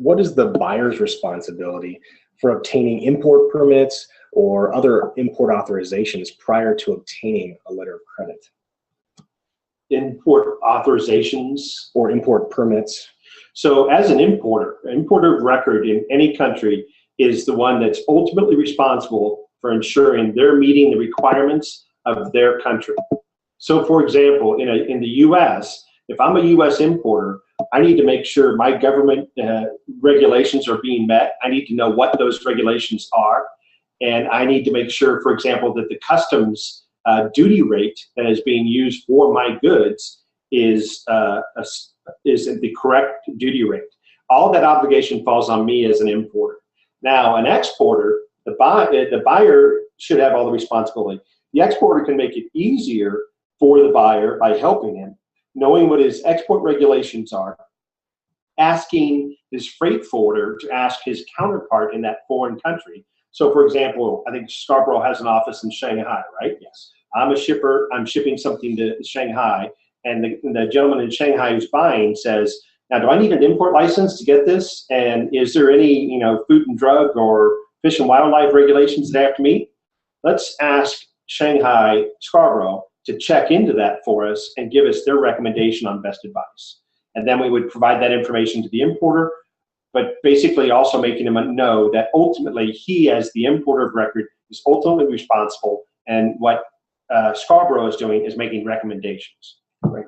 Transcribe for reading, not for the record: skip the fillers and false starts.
what is the buyer's responsibility for obtaining import permits or other import authorizations prior to obtaining a letter of credit? Import authorizations? Or import permits. So as an importer of record in any country is the one that's ultimately responsible for ensuring they're meeting the requirements of their country. So for example, in the US, if I'm a US importer, I need to make sure my government regulations are being met. I need to know what those regulations are. And I need to make sure, for example, that the customs duty rate that is being used for my goods is the correct duty rate. All that obligation falls on me as an importer. Now, an exporter, the buyer should have all the responsibility. The exporter can make it easier for the buyer by helping him, knowing what his export regulations are, asking his freight forwarder to ask his counterpart in that foreign country. So for example, I think Scarborough has an office in Shanghai, right? Yes. I'm a shipper, I'm shipping something to Shanghai, and the gentleman in Shanghai who's buying says, now do I need an import license to get this? And is there any food and drug or fish and wildlife regulations that I have to meet? Let's ask Shanghai Scarborough to check into that for us and give us their recommendation on best advice. And then we would provide that information to the importer, but basically also making him know that ultimately he, as the importer of record, is ultimately responsible, and what Scarborough is doing is making recommendations. Right.